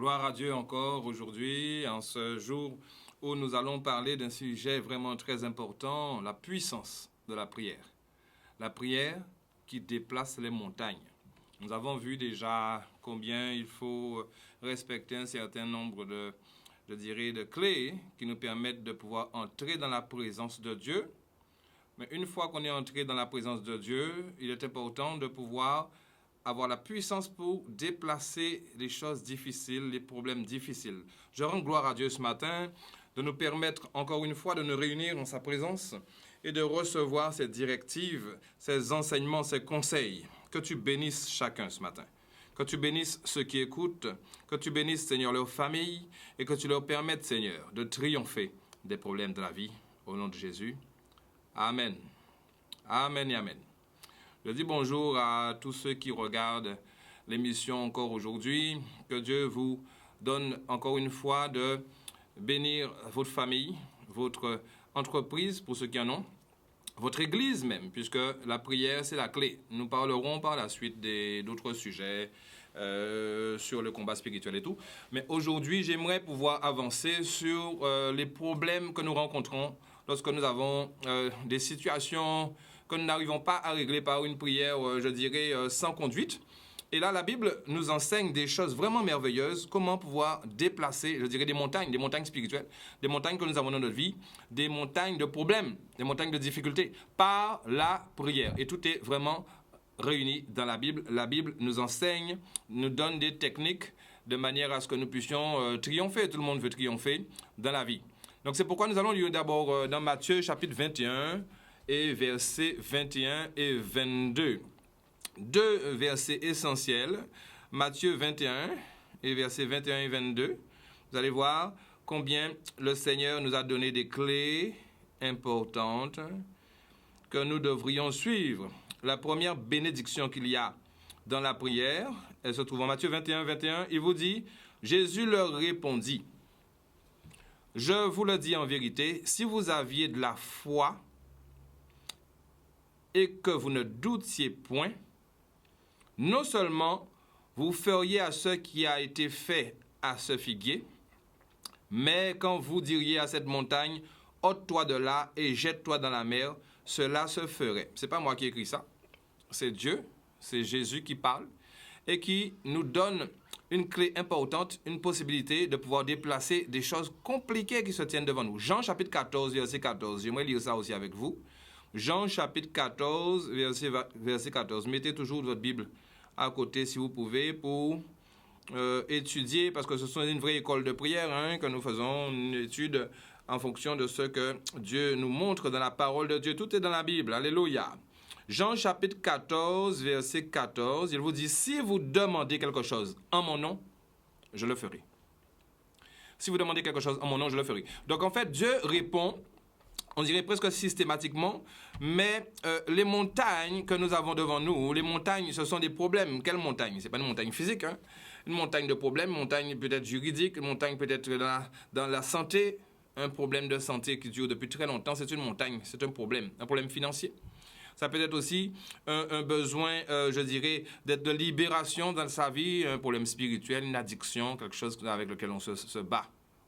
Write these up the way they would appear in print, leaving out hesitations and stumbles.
Gloire à Dieu encore aujourd'hui, en ce jour où nous allons parler d'un sujet vraiment très important, la puissance de la prière. La prière qui déplace les montagnes. Nous avons vu déjà combien il faut respecter un certain nombre de clés qui nous permettent de pouvoir entrer dans la présence de Dieu. Mais une fois qu'on est entré dans la présence de Dieu, il est important de pouvoir avoir la puissance pour déplacer les choses difficiles, les problèmes difficiles. Je rends gloire à Dieu ce matin de nous permettre encore une fois de nous réunir en sa présence et de recevoir ses directives, ses enseignements, ses conseils. Que tu bénisses chacun ce matin. Que tu bénisses ceux qui écoutent, que tu bénisses, Seigneur, leur famille et que tu leur permettes, Seigneur, de triompher des problèmes de la vie. Au nom de Jésus. Amen. Amen et Amen. Je dis bonjour à tous ceux qui regardent l'émission encore aujourd'hui. Que Dieu vous donne encore une fois de bénir votre famille, votre entreprise pour ceux qui en ont, votre église même, puisque la prière c'est la clé. Nous parlerons par la suite d'autres sujets sur le combat spirituel et tout. Mais aujourd'hui, j'aimerais pouvoir avancer sur les problèmes que nous rencontrons lorsque nous avons des situations que nous n'arrivons pas à régler par une prière, sans conduite. Et là, la Bible nous enseigne des choses vraiment merveilleuses, comment pouvoir déplacer, des montagnes spirituelles, des montagnes que nous avons dans notre vie, des montagnes de problèmes, des montagnes de difficultés, par la prière. Et tout est vraiment réuni dans la Bible. La Bible nous enseigne, nous donne des techniques de manière à ce que nous puissions triompher. Tout le monde veut triompher dans la vie. Donc c'est pourquoi nous allons lire d'abord dans Matthieu chapitre 21 et versets 21 et 22. Deux versets essentiels, Matthieu 21 et versets 21 et 22. Vous allez voir combien le Seigneur nous a donné des clés importantes que nous devrions suivre. La première bénédiction qu'il y a dans la prière, elle se trouve en Matthieu 21, 21. Il vous dit, Jésus leur répondit, « Je vous le dis en vérité, si vous aviez de la foi et que vous ne doutiez point, non seulement vous feriez à ce qui a été fait à ce figuier, mais quand vous diriez à cette montagne, ôte-toi de là et jette-toi dans la mer, cela se ferait. » Ce n'est pas moi qui écris ça, c'est Dieu, c'est Jésus qui parle et qui nous donne une clé importante, une possibilité de pouvoir déplacer des choses compliquées qui se tiennent devant nous. Jean chapitre 14, verset 14, j'aimerais lire ça aussi avec vous. Jean chapitre 14, verset 14. Mettez toujours votre Bible à côté si vous pouvez pour étudier, parce que ce sont une vraie école de prière que nous faisons, une étude en fonction de ce que Dieu nous montre dans la parole de Dieu. Tout est dans la Bible. Alléluia. Jean chapitre 14, verset 14, il vous dit, « Si vous demandez quelque chose en mon nom, je le ferai. » Si vous demandez quelque chose en mon nom, je le ferai. Donc en fait, Dieu répond, on dirait presque systématiquement, mais les montagnes que nous avons devant nous, les montagnes, ce sont des problèmes. Quelles montagnes? Ce n'est pas une montagne physique, une montagne de problèmes, une montagne peut-être juridique, une montagne peut-être dans la santé, un problème de santé qui dure depuis très longtemps, c'est une montagne, c'est un problème financier. Ça peut être aussi un besoin, d'être de libération dans sa vie, un problème spirituel, une addiction, quelque chose avec lequel on se bat.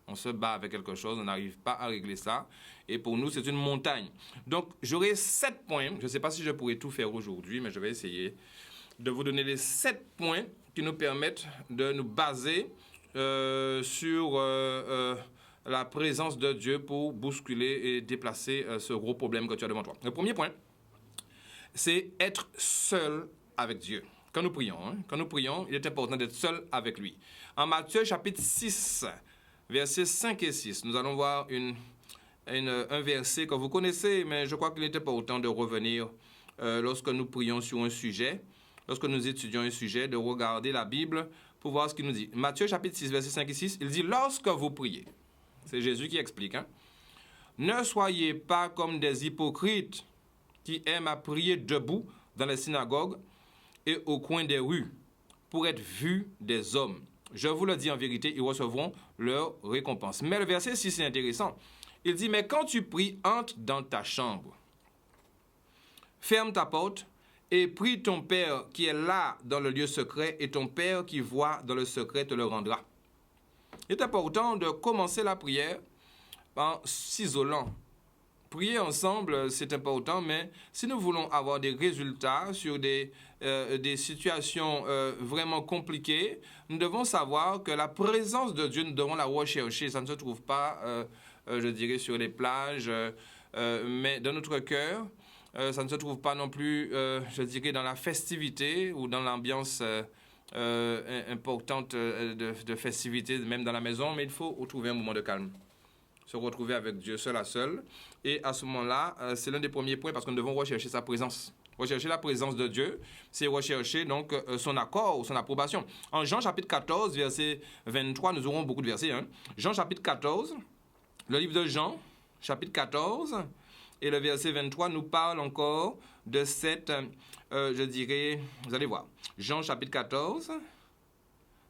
On se bat avec quelque chose, on n'arrive pas à régler ça. Et pour nous, c'est une montagne. Donc, j'aurai 7 points. Je ne sais pas si je pourrai tout faire aujourd'hui, mais je vais essayer de vous donner les 7 points qui nous permettent de nous baser sur la présence de Dieu pour bousculer et déplacer ce gros problème que tu as devant toi. Le premier point, c'est être seul avec Dieu. Quand nous prions, il est important d'être seul avec lui. En Matthieu chapitre 6, versets 5 et 6, nous allons voir un verset que vous connaissez, mais je crois qu'il n'était pas autant de revenir lorsque nous prions sur un sujet, lorsque nous étudions un sujet, de regarder la Bible pour voir ce qu'il nous dit. Matthieu chapitre 6, versets 5 et 6, il dit « Lorsque vous priez », c'est Jésus qui explique, ne soyez pas comme des hypocrites qui aiment à prier debout dans les synagogues et au coin des rues pour être vus des hommes. Je vous le dis en vérité, ils recevront leur récompense. Mais le verset 6 est intéressant. Il dit, mais quand tu pries, entre dans ta chambre. Ferme ta porte et prie ton Père qui est là dans le lieu secret, et ton Père qui voit dans le secret te le rendra. Il est important de commencer la prière en s'isolant. Prier ensemble, c'est important, mais si nous voulons avoir des résultats sur des situations vraiment compliquées, nous devons savoir que la présence de Dieu, nous devons la rechercher. Ça ne se trouve pas, je dirais, sur les plages, mais dans notre cœur. Ça ne se trouve pas non plus, je dirais, dans la festivité ou dans l'ambiance importante de festivité, même dans la maison, mais il faut trouver un moment de calme. Se retrouver avec Dieu seul à seul. Et à ce moment-là, c'est l'un des premiers points parce que nous devons rechercher sa présence. Rechercher la présence de Dieu, c'est rechercher donc son accord ou son approbation. En Jean chapitre 14, verset 23, nous aurons beaucoup de versets. Jean chapitre 14, le livre de Jean, chapitre 14, et le verset 23 nous parle encore de cette, je dirais, vous allez voir, Jean chapitre 14,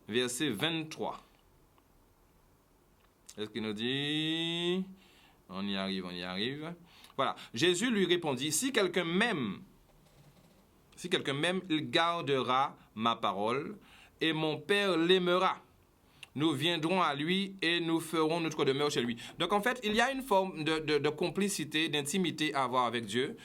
verset 23. Est-ce qu'il nous dit? On y arrive, on y arrive. Voilà. Jésus lui répondit, si quelqu'un m'aime, il gardera ma parole et mon Père l'aimera. Nous viendrons à lui et nous ferons notre demeure chez lui. Donc en fait, il y a une forme de complicité, d'intimité à avoir avec Dieu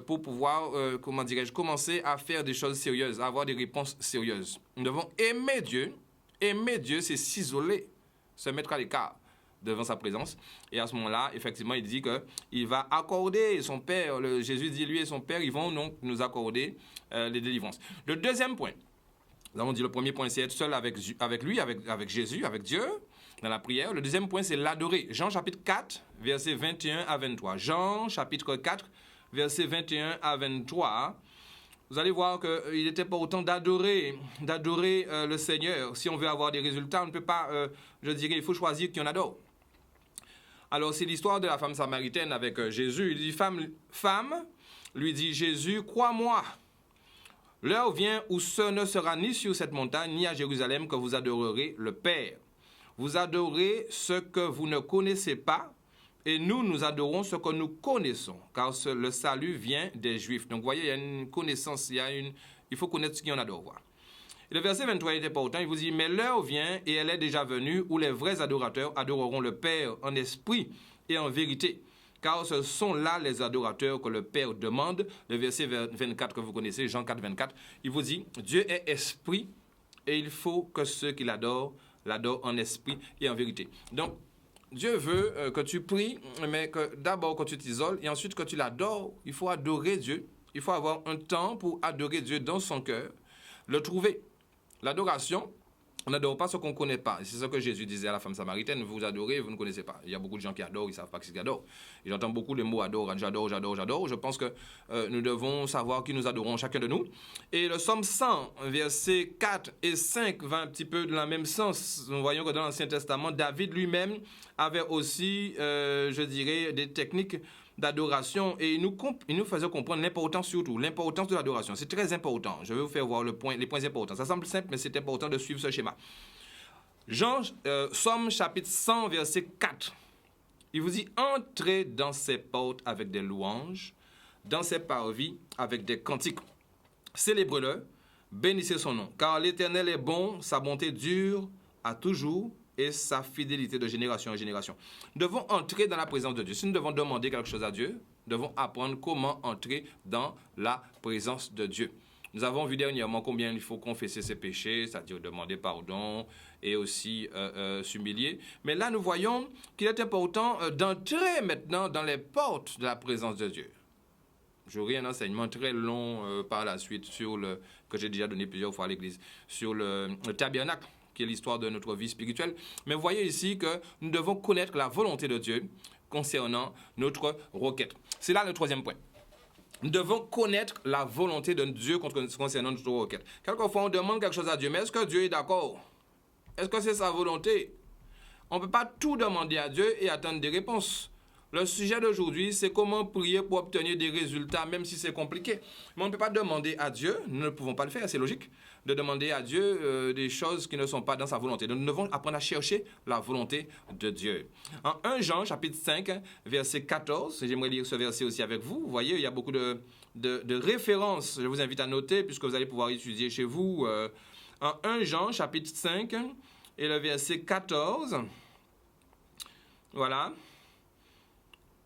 pour pouvoir, comment dirais-je, commencer à faire des choses sérieuses, à avoir des réponses sérieuses. Nous devons aimer Dieu. Aimer Dieu, c'est s'isoler, se mettre à l'écart devant sa présence. Et à ce moment-là, effectivement, il dit qu'il va accorder son Père. Jésus dit, lui et son Père, ils vont donc nous accorder les délivrances. Le deuxième point, nous avons dit le premier point, c'est être seul avec lui, avec Jésus, avec Dieu, dans la prière. Le deuxième point, c'est l'adorer. Jean chapitre 4, versets 21 à 23. Jean chapitre 4, versets 21 à 23. Vous allez voir qu'il est important d'adorer le Seigneur. Si on veut avoir des résultats, on ne peut pas, je dirais, il faut choisir qui on adore. Alors, c'est l'histoire de la femme samaritaine avec Jésus. Il dit, femme, lui dit Jésus, crois-moi. L'heure vient où ce ne sera ni sur cette montagne, ni à Jérusalem que vous adorerez le Père. Vous adorez ce que vous ne connaissez pas, et nous adorons ce que nous connaissons, car le salut vient des Juifs. Donc, vous voyez, il y a une connaissance, il faut connaître ce qu'on adore. Voilà. Et le verset 23 est important, il vous dit, mais l'heure vient, et elle est déjà venue, où les vrais adorateurs adoreront le Père en esprit et en vérité. Car ce sont là les adorateurs que le Père demande. Le verset 24 que vous connaissez, Jean 4, 24, il vous dit, Dieu est esprit, et il faut que ceux qui l'adorent en esprit et en vérité. Donc, Dieu veut que tu pries, mais que d'abord que tu t'isoles et ensuite que tu l'adores. Il faut adorer Dieu. Il faut avoir un temps pour adorer Dieu dans son cœur, le trouver. L'adoration, on n'adore pas ce qu'on ne connaît pas. C'est ce que Jésus disait à la femme samaritaine. Vous adorez, vous ne connaissez pas. Il y a beaucoup de gens qui adorent, ils ne savent pas ce qu'ils adorent. Et j'entends beaucoup les mots adore, j'adore. Je pense que nous devons savoir qui nous adorons, chacun de nous. Et le psaume 100, versets 4 et 5, va un petit peu dans le même sens. Nous voyons que dans l'Ancien Testament, David lui-même avait aussi, je dirais, des techniques d'adoration et il nous faisait comprendre l'importance surtout, l'importance de l'adoration. C'est très important. Je vais vous faire voir les points importants. Ça semble simple, mais c'est important de suivre ce schéma. Psaume chapitre 100, verset 4. Il vous dit, entrez dans ses portes avec des louanges, dans ses parvis avec des cantiques. Célébrez-le, bénissez son nom, car l'Éternel est bon, sa bonté dure à toujours, et sa fidélité de génération en génération. Nous devons entrer dans la présence de Dieu. Si nous devons demander quelque chose à Dieu, nous devons apprendre comment entrer dans la présence de Dieu. Nous avons vu dernièrement combien il faut confesser ses péchés, c'est-à-dire demander pardon et aussi s'humilier. Mais là, nous voyons qu'il est important d'entrer maintenant dans les portes de la présence de Dieu. J'aurai un enseignement très long par la suite que j'ai déjà donné plusieurs fois à l'Église, sur le tabernacle, qui est l'histoire de notre vie spirituelle. Mais vous voyez ici que nous devons connaître la volonté de Dieu concernant notre requête. C'est là le troisième point. Nous devons connaître la volonté de Dieu concernant notre requête. Quelquefois, on demande quelque chose à Dieu, mais est-ce que Dieu est d'accord? Est-ce que c'est sa volonté? On ne peut pas tout demander à Dieu et attendre des réponses. Le sujet d'aujourd'hui, c'est comment prier pour obtenir des résultats, même si c'est compliqué. Mais on ne peut pas demander à Dieu, nous ne pouvons pas le faire, c'est logique, de demander à Dieu des choses qui ne sont pas dans sa volonté. Donc nous devons apprendre à chercher la volonté de Dieu. En 1 Jean, chapitre 5, verset 14, j'aimerais lire ce verset aussi avec vous. Vous voyez, il y a beaucoup de références. Je vous invite à noter, puisque vous allez pouvoir étudier chez vous. En 1 Jean, chapitre 5, et le verset 14. Voilà.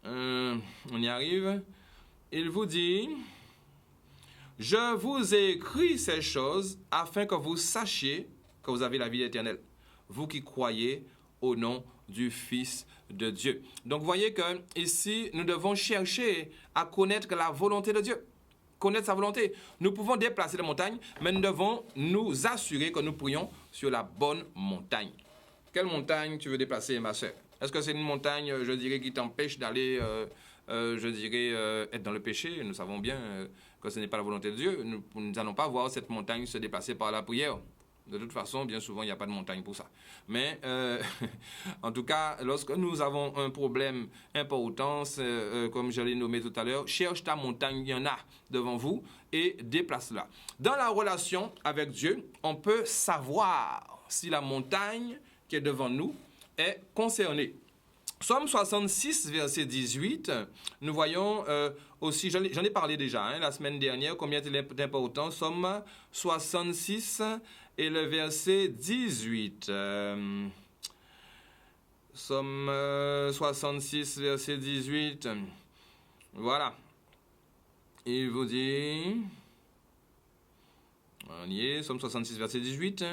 On y arrive. Il vous dit, « Je vous ai écrit ces choses afin que vous sachiez que vous avez la vie éternelle, vous qui croyez au nom du Fils de Dieu. » Donc, vous voyez que ici, nous devons chercher à connaître la volonté de Dieu. Connaître sa volonté. Nous pouvons déplacer les montagnes, mais nous devons nous assurer que nous prions sur la bonne montagne. Quelle montagne tu veux déplacer, ma soeur? Est-ce que c'est une montagne, je dirais, qui t'empêche d'aller, être dans le péché? Nous savons bien que ce n'est pas la volonté de Dieu. Nous n'allons pas voir cette montagne se déplacer par la prière. De toute façon, bien souvent, il n'y a pas de montagne pour ça. Mais, en tout cas, lorsque nous avons un problème important, comme je l'ai nommé tout à l'heure, cherche ta montagne, il y en a devant vous, et déplace-la. Dans la relation avec Dieu, on peut savoir si la montagne qui est devant nous est concernée. Psaume 66, verset 18, nous voyons aussi, j'en ai parlé déjà la semaine dernière, combien il est important, Psaume 66 et le verset 18. Psaume 66, verset 18. Voilà. Il vous dit, on y est, Psaume 66, verset 18.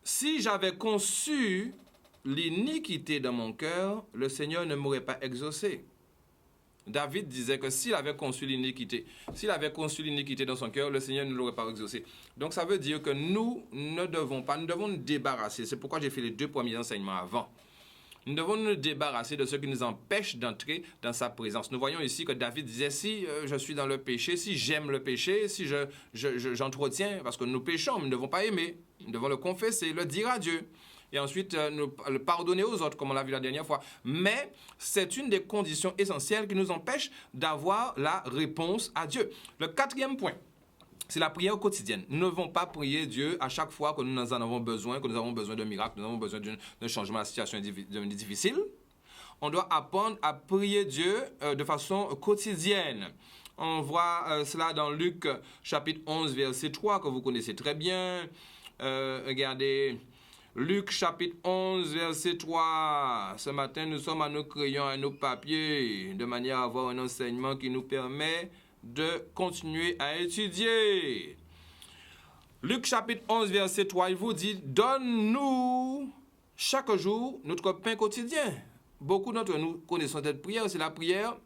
Si j'avais conçu l'iniquité dans mon cœur, le Seigneur ne m'aurait pas exaucé. David disait que s'il avait conçu l'iniquité dans son cœur, le Seigneur ne l'aurait pas exaucé. Donc ça veut dire que nous devons nous débarrasser. C'est pourquoi j'ai fait les 2 premiers enseignements avant. Nous devons nous débarrasser de ce qui nous empêche d'entrer dans sa présence. Nous voyons ici que David disait, si je suis dans le péché, si j'aime le péché, si j'entretiens, parce que nous péchons, nous ne devons pas aimer, nous devons le confesser, le dire à Dieu. Et ensuite, le pardonner aux autres, comme on l'a vu la dernière fois. Mais c'est une des conditions essentielles qui nous empêche d'avoir la réponse à Dieu. Le 4e point, c'est la prière quotidienne. Nous ne devons pas prier Dieu à chaque fois que nous en avons besoin, que nous avons besoin d'un miracle, que nous avons besoin d'un changement de la situation difficile. On doit apprendre à prier Dieu de façon quotidienne. On voit cela dans Luc chapitre 11, verset 3, que vous connaissez très bien. Regardez... Luc chapitre 11, verset 3. Ce matin, nous sommes à nos crayons, à nos papiers, de manière à avoir un enseignement qui nous permet de continuer à étudier. Luc chapitre 11, verset 3, il vous dit, « Donne-nous chaque jour notre pain quotidien. » Beaucoup d'entre nous connaissons cette prière, c'est la prière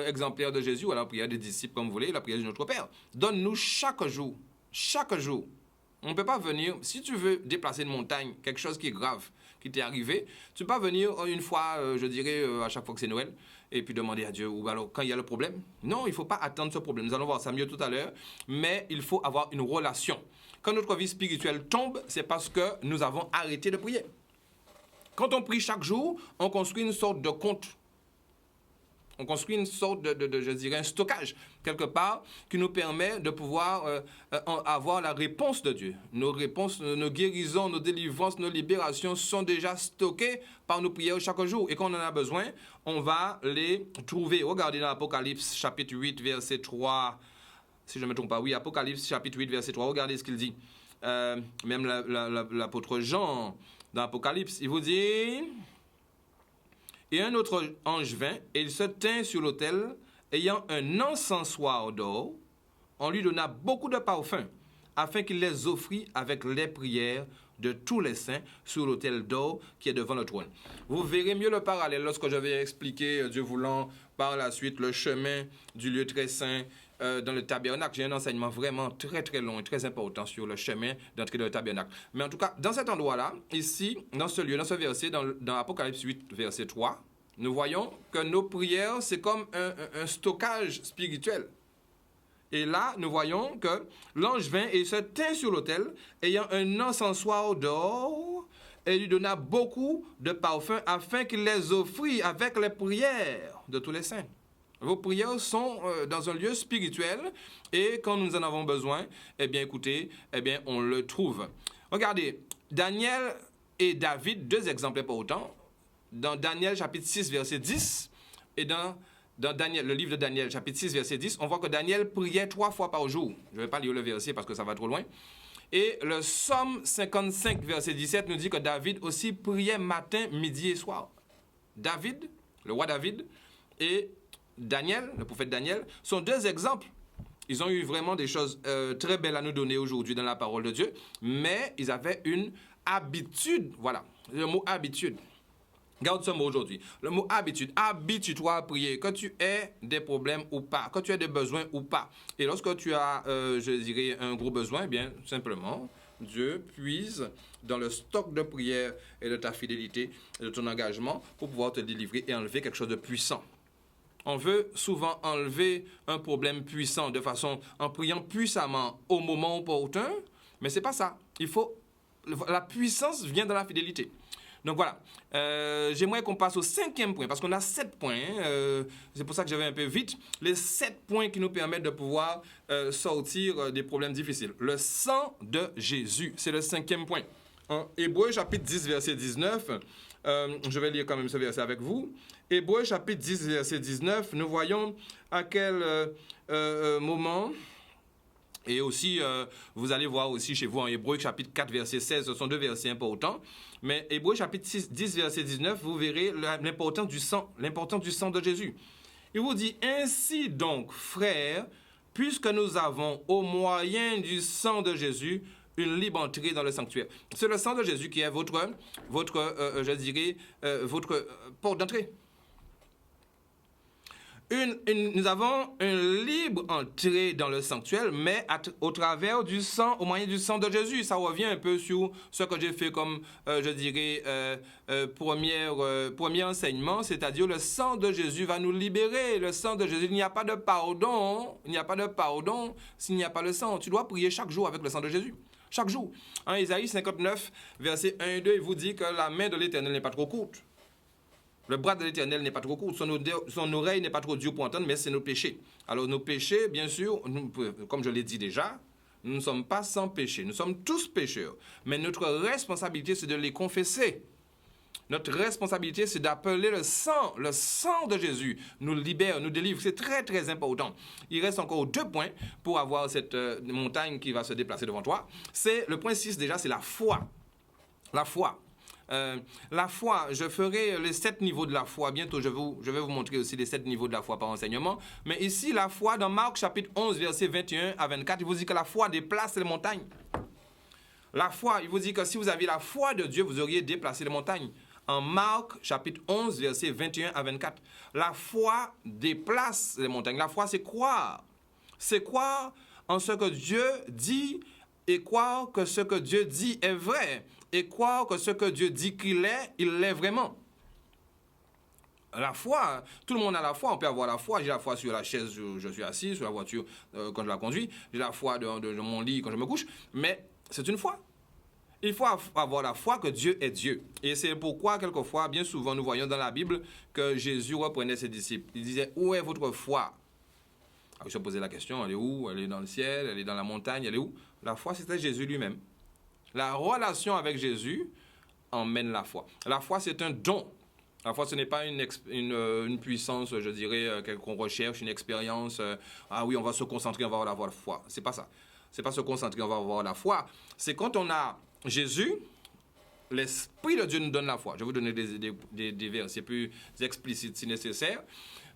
exemplaire de Jésus, ou la prière des disciples, comme vous voulez, la prière de notre Père. Donne-nous chaque jour. On ne peut pas venir, si tu veux déplacer une montagne, quelque chose qui est grave, qui t'est arrivé, tu ne peux pas venir une fois, à chaque fois que c'est Noël, et puis demander à Dieu, ou alors quand il y a le problème. Non, il ne faut pas attendre ce problème. Nous allons voir ça mieux tout à l'heure, mais il faut avoir une relation. Quand notre vie spirituelle tombe, c'est parce que nous avons arrêté de prier. Quand on prie chaque jour, on construit une sorte de compte. On construit une sorte un stockage, quelque part, qui nous permet de pouvoir avoir la réponse de Dieu. Nos réponses, nos guérisons, nos délivrances, nos libérations sont déjà stockées par nos prières chaque jour. Et quand on en a besoin, on va les trouver. Regardez dans Apocalypse, chapitre 8, verset 3. Si je ne me trompe pas, oui, Apocalypse, chapitre 8, verset 3. Regardez ce qu'il dit. Même l'apôtre Jean, dans Apocalypse, il vous dit... Et un autre ange vint, et il se tint sur l'autel, ayant un encensoir d'or. On lui donna beaucoup de parfums, afin qu'il les offrit avec les prières de tous les saints sur l'autel d'or qui est devant le trône. Vous verrez mieux le parallèle lorsque je vais expliquer, Dieu voulant, par la suite, le chemin du lieu très saint dans le tabernacle. J'ai un enseignement vraiment très très long et très important sur le chemin d'entrée dans le tabernacle. Mais en tout cas, dans cet endroit-là, ici, dans ce lieu, dans ce verset, dans Apocalypse 8, verset 3, nous voyons que nos prières, c'est comme un stockage spirituel. Et là, nous voyons que l'ange vint et se tint sur l'autel, ayant un encensoir d'or, et lui donna beaucoup de parfums, afin qu'il les offrit avec les prières de tous les saints. Vos prières sont dans un lieu spirituel, et quand nous en avons besoin, eh bien, écoutez, eh bien, on le trouve. Regardez, Daniel et David, deux exemples importants, dans Daniel chapitre 6, verset 10, et dans dans Daniel, le livre de Daniel, chapitre 6, verset 10, on voit que Daniel priait 3 fois par jour. Je ne vais pas lire le verset parce que ça va trop loin. Et le psaume 55, verset 17, nous dit que David aussi priait matin, midi et soir. David, le roi David, et Daniel, le prophète Daniel, sont 2 exemples. Ils ont eu vraiment des choses très belles à nous donner aujourd'hui dans la parole de Dieu, mais ils avaient une habitude. Voilà, le mot habitude. Garde ce mot aujourd'hui. Le mot habitude. Habitue-toi à prier. Que tu aies des problèmes ou pas. Que tu aies des besoins ou pas. Et lorsque tu as, je dirais, un gros besoin, eh bien, simplement, Dieu puise dans le stock de prière et de ta fidélité et de ton engagement pour pouvoir te délivrer et enlever quelque chose de puissant. On veut souvent enlever un problème puissant de façon en priant puissamment au moment opportun, mais c'est pas ça. La puissance vient de la fidélité. Donc voilà, j'aimerais qu'on passe au 5e point, parce qu'on a 7 points, c'est pour ça que je vais un peu vite, les 7 points qui nous permettent de pouvoir sortir des problèmes difficiles. Le sang de Jésus, c'est le 5e point. En Hébreux chapitre 10, verset 19, je vais lire quand même ce verset avec vous. Hébreux chapitre 10, verset 19, nous voyons à quel moment... Et aussi, vous allez voir aussi chez vous en Hébreux chapitre 4, verset 16, ce sont 2 versets importants. Mais Hébreux chapitre 10, verset 19, vous verrez l'importance du sang de Jésus. Il vous dit, ainsi donc, frères, puisque nous avons au moyen du sang de Jésus une libre entrée dans le sanctuaire. C'est le sang de Jésus qui est votre porte d'entrée. Nous avons une libre entrée dans le sanctuaire, mais au travers du sang, au moyen du sang de Jésus. Ça revient un peu sur ce que j'ai fait comme, premier enseignement, c'est-à-dire le sang de Jésus va nous libérer. Le sang de Jésus, il n'y a pas de pardon. Il n'y a pas de pardon s'il n'y a pas le sang. Tu dois prier chaque jour avec le sang de Jésus. Chaque jour. En Isaïe 59, versets 1 et 2, il vous dit que la main de l'Éternel n'est pas trop courte. Le bras de l'Éternel n'est pas trop court, son oreille n'est pas trop dure pour entendre, mais c'est nos péchés. Alors nos péchés, bien sûr, comme je l'ai dit déjà, nous ne sommes pas sans péché. Nous sommes tous pécheurs. Mais notre responsabilité, c'est de les confesser. Notre responsabilité, c'est d'appeler le sang de Jésus nous libère, nous délivre. C'est très, très important. Il reste encore 2 points pour avoir cette montagne qui va se déplacer devant toi. C'est le point 6 déjà, c'est la foi. La foi. La foi, je ferai les 7 niveaux de la foi. Bientôt, je vais vous montrer aussi les 7 niveaux de la foi par enseignement. Mais ici, la foi, dans Marc chapitre 11, versets 21 à 24, il vous dit que la foi déplace les montagnes. La foi, il vous dit que si vous aviez la foi de Dieu, vous auriez déplacé les montagnes. En Marc chapitre 11, versets 21 à 24, la foi déplace les montagnes. La foi, c'est croire. C'est croire en ce que Dieu dit et croire que ce que Dieu dit est vrai. Et croire que ce que Dieu dit qu'il est, il l'est vraiment. La foi, tout le monde a la foi, on peut avoir la foi. J'ai la foi sur la chaise où je suis assis, sur la voiture quand je la conduis. J'ai la foi de mon lit quand je me couche. Mais c'est une foi. Il faut avoir la foi que Dieu est Dieu. Et c'est pourquoi, quelquefois, bien souvent, nous voyons dans la Bible que Jésus reprenait ses disciples. Il disait, où est votre foi? Alors, il se posait la question, elle est où? Elle est dans le ciel, elle est dans la montagne, elle est où? La foi, c'était Jésus lui-même. La relation avec Jésus emmène la foi. La foi, c'est un don. La foi, ce n'est pas une puissance, je dirais, qu'on recherche, une expérience. Ah oui, on va se concentrer, on va avoir la foi. C'est pas ça. C'est pas se concentrer, on va avoir la foi. C'est quand on a Jésus, l'Esprit de Dieu nous donne la foi. Je vais vous donner des versets plus explicites si nécessaire.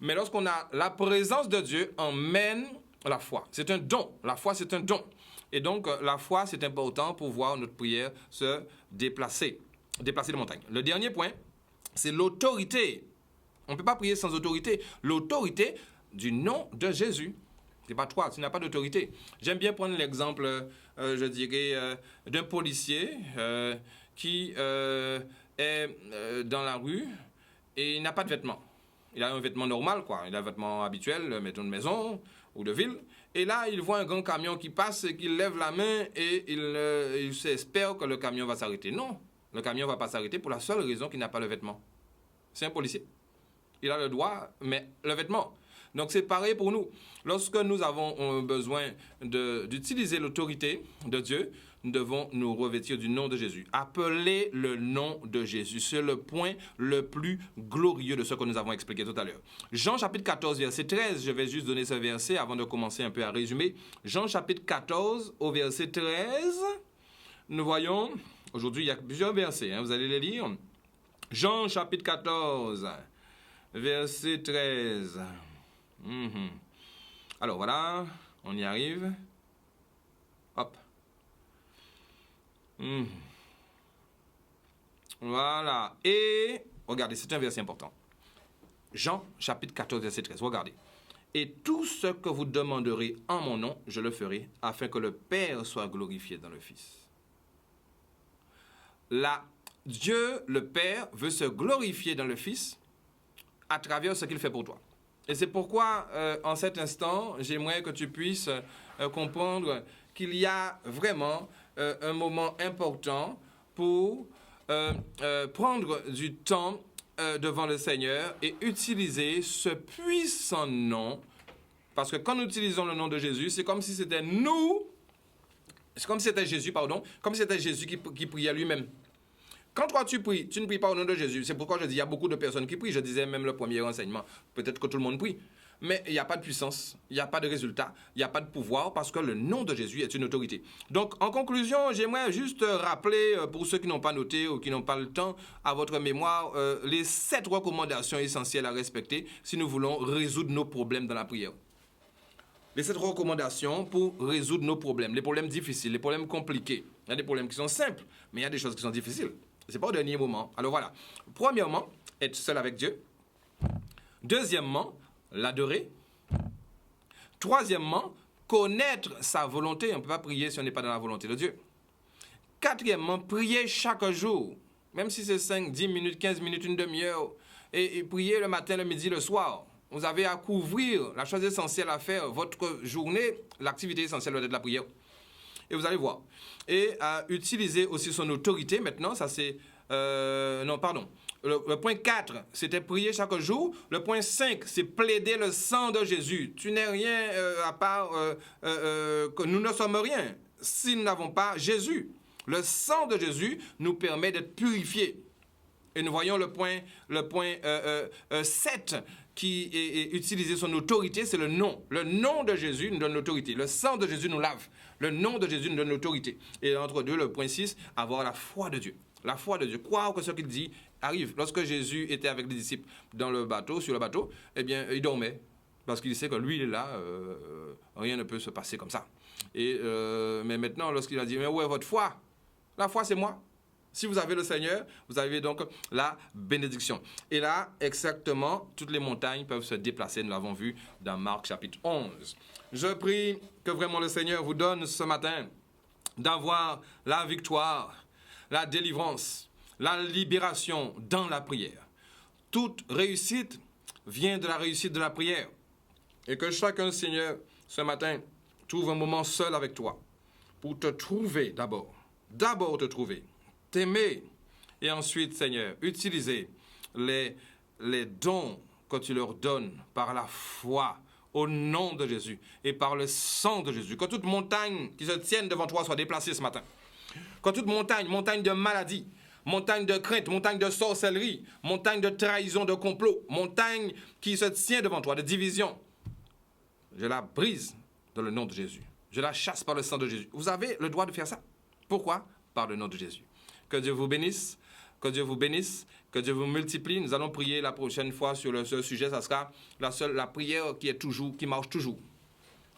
Mais lorsqu'on a la présence de Dieu, emmène la foi. C'est un don. La foi, c'est un don. Et donc, la foi, c'est important pour voir notre prière se déplacer les montagnes. Le dernier point, c'est l'autorité. On ne peut pas prier sans autorité. L'autorité du nom de Jésus. C'est pas toi, tu n'as pas d'autorité. J'aime bien prendre l'exemple, je dirais, d'un policier qui est dans la rue et il n'a pas de vêtements. Il a un vêtement normal, quoi. Il a un vêtement habituel, mettons de maison ou de ville. Et là, il voit un grand camion qui passe et qu'il lève la main et il espère que le camion va s'arrêter. Non, le camion ne va pas s'arrêter pour la seule raison qu'il n'a pas le vêtement. C'est un policier. Il a le droit, mais le vêtement. Donc, c'est pareil pour nous. Lorsque nous avons besoin d'utiliser l'autorité de Dieu, nous devons nous revêtir du nom de Jésus. Appeler le nom de Jésus, c'est le point le plus glorieux de ce que nous avons expliqué tout à l'heure. Jean chapitre 14, verset 13, je vais juste donner ce verset avant de commencer un peu à résumer. Jean chapitre 14 au verset 13, nous voyons, aujourd'hui il y a plusieurs versets, vous allez les lire. Jean chapitre 14, verset 13. Alors voilà, on y arrive. Hop. Voilà. Et, regardez, c'est un verset important. Jean, chapitre 14, verset 13. Regardez. Et tout ce que vous demanderez en mon nom, je le ferai, afin que le Père soit glorifié dans le Fils. Là, Dieu, le Père, veut se glorifier dans le Fils à travers ce qu'il fait pour toi. Et c'est pourquoi, en cet instant, j'aimerais que tu puisses comprendre qu'il y a vraiment un moment important pour prendre du temps devant le Seigneur et utiliser ce puissant nom. Parce que quand nous utilisons le nom de Jésus, c'est comme si c'était nous, c'est comme si c'était Jésus, pardon, comme si c'était Jésus qui priait lui-même. Quand toi tu pries, tu ne pries pas au nom de Jésus. C'est pourquoi je dis, il y a beaucoup de personnes qui prient. Je disais même le premier enseignement. Peut-être que tout le monde prie. Mais il n'y a pas de puissance, il n'y a pas de résultat, il n'y a pas de pouvoir parce que le nom de Jésus est une autorité. Donc, en conclusion, j'aimerais juste rappeler, pour ceux qui n'ont pas noté ou qui n'ont pas le temps, à votre mémoire, les 7 recommandations essentielles à respecter si nous voulons résoudre nos problèmes dans la prière. Les 7 recommandations pour résoudre nos problèmes, les problèmes difficiles, les problèmes compliqués. Il y a des problèmes qui sont simples, mais il y a des choses qui sont difficiles. Ce n'est pas au dernier moment. Alors voilà. Premièrement, être seul avec Dieu. Deuxièmement, l'adorer. Troisièmement, connaître sa volonté. On ne peut pas prier si on n'est pas dans la volonté de Dieu. Quatrièmement, prier chaque jour. Même si c'est 5, 10 minutes, 15 minutes, une demi-heure. Et prier le matin, le midi, le soir. Vous avez à couvrir la chose essentielle à faire. Votre journée, l'activité essentielle doit être la prière. Et vous allez voir. Et à utiliser aussi son autorité. Maintenant, ça c'est... non, pardon. Le point 4, c'était prier chaque jour. Le point 5, c'est plaider le sang de Jésus. Tu n'es rien à part que nous ne sommes rien si nous n'avons pas Jésus. Le sang de Jésus nous permet d'être purifiés. Et nous voyons le point 7 qui est utiliser son autorité, c'est le nom. Le nom de Jésus nous donne l'autorité. Le sang de Jésus nous lave. Le nom de Jésus nous donne l'autorité. Et entre deux, le point 6, avoir la foi de Dieu. La foi de Dieu. Croire que ce qu'il dit arrive. Lorsque Jésus était avec les disciples dans le bateau, sur le bateau, eh bien, il dormait. Parce qu'il sait que lui, il est là, rien ne peut se passer comme ça. Mais maintenant, lorsqu'il a dit, mais où est votre foi? La foi, c'est moi. Si vous avez le Seigneur, vous avez donc la bénédiction. Et là, exactement, toutes les montagnes peuvent se déplacer. Nous l'avons vu dans Marc chapitre 11. Je prie que vraiment le Seigneur vous donne ce matin d'avoir la victoire, la délivrance, la libération dans la prière. Toute réussite vient de la réussite de la prière. Et que chacun, Seigneur, ce matin, trouve un moment seul avec toi pour te trouver d'abord. D'abord te trouver. T'aimer et ensuite, Seigneur, utiliser les dons que tu leur donnes par la foi au nom de Jésus et par le sang de Jésus. Que toute montagne qui se tienne devant toi soit déplacée ce matin. Que toute montagne de maladie, montagne de crainte, montagne de sorcellerie, montagne de trahison, de complot, montagne qui se tient devant toi, de division, je la brise dans le nom de Jésus. Je la chasse par le sang de Jésus. Vous avez le droit de faire ça. Pourquoi? Par le nom de Jésus. Que Dieu vous bénisse, que Dieu vous bénisse, que Dieu vous multiplie. Nous allons prier la prochaine fois sur ce sujet. Ça sera la prière qui marche toujours.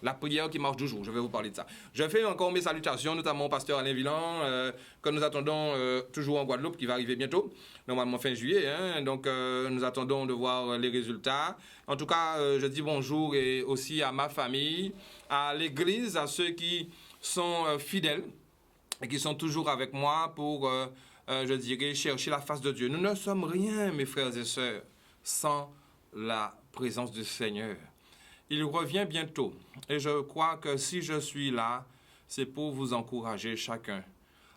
La prière qui marche toujours. Je vais vous parler de ça. Je fais encore mes salutations, notamment au pasteur Alain Villan, que nous attendons toujours en Guadeloupe, qui va arriver bientôt, normalement fin juillet. Donc, nous attendons de voir les résultats. En tout cas, je dis bonjour et aussi à ma famille, à l'église, à ceux qui sont fidèles et qui sont toujours avec moi pour, je dirais, chercher la face de Dieu. Nous ne sommes rien, mes frères et sœurs, sans la présence du Seigneur. Il revient bientôt. Et je crois que si je suis là, c'est pour vous encourager chacun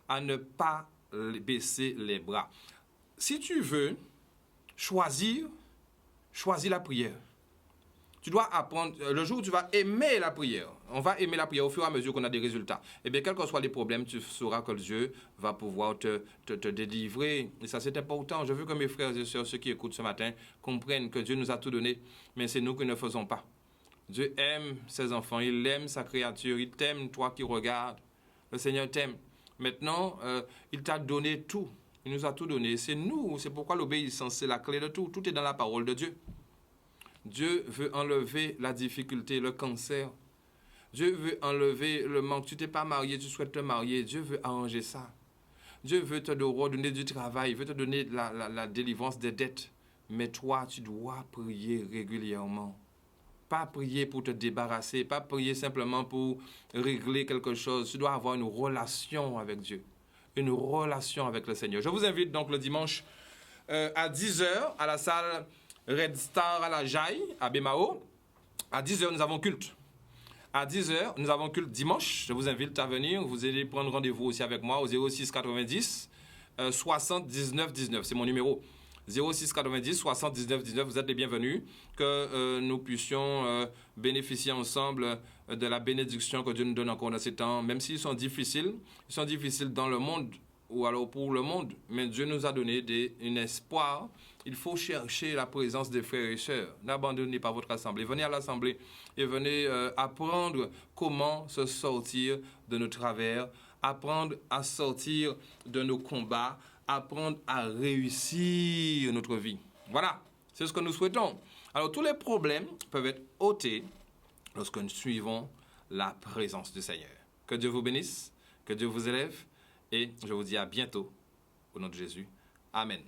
à ne pas baisser les bras. Si tu veux choisir la prière. Tu dois apprendre, le jour où tu vas aimer la prière, on va aimer la prière au fur et à mesure qu'on a des résultats. Eh bien, quels que soient les problèmes, tu sauras que Dieu va pouvoir te délivrer. Et ça, c'est important. Je veux que mes frères et sœurs, ceux qui écoutent ce matin, comprennent que Dieu nous a tout donné, mais c'est nous qui ne faisons pas. Dieu aime ses enfants, il aime sa créature, il t'aime, toi qui regardes. Le Seigneur t'aime. Maintenant, il t'a donné tout. Il nous a tout donné. C'est nous, c'est pourquoi l'obéissance, c'est la clé de tout. Tout est dans la parole de Dieu. Dieu veut enlever la difficulté, le cancer. Dieu veut enlever le manque. Tu t'es pas marié, tu souhaites te marier. Dieu veut arranger ça. Dieu veut te redonner du travail, il veut te donner la délivrance des dettes. Mais toi, tu dois prier régulièrement. Pas prier pour te débarrasser, pas prier simplement pour régler quelque chose. Tu dois avoir une relation avec Dieu, une relation avec le Seigneur. Je vous invite donc le dimanche à 10h à la salle Red Star à la Jaille, à Bémao. À 10h, nous avons culte. À 10h, nous avons culte dimanche. Je vous invite à venir. Vous allez prendre rendez-vous aussi avec moi au 06 90 79 19. C'est mon numéro. 06 90 79 19. Vous êtes les bienvenus. Que nous puissions bénéficier ensemble de la bénédiction que Dieu nous donne encore dans ces temps. Même s'ils sont difficiles. Ils sont difficiles dans le monde ou alors pour le monde. Mais Dieu nous a donné un espoir. Il faut chercher la présence des frères et sœurs. N'abandonnez pas votre assemblée. Venez à l'assemblée et venez apprendre comment se sortir de nos travers, apprendre à sortir de nos combats, apprendre à réussir notre vie. Voilà, c'est ce que nous souhaitons. Alors, tous les problèmes peuvent être ôtés lorsque nous suivons la présence du Seigneur. Que Dieu vous bénisse, que Dieu vous élève et je vous dis à bientôt au nom de Jésus. Amen.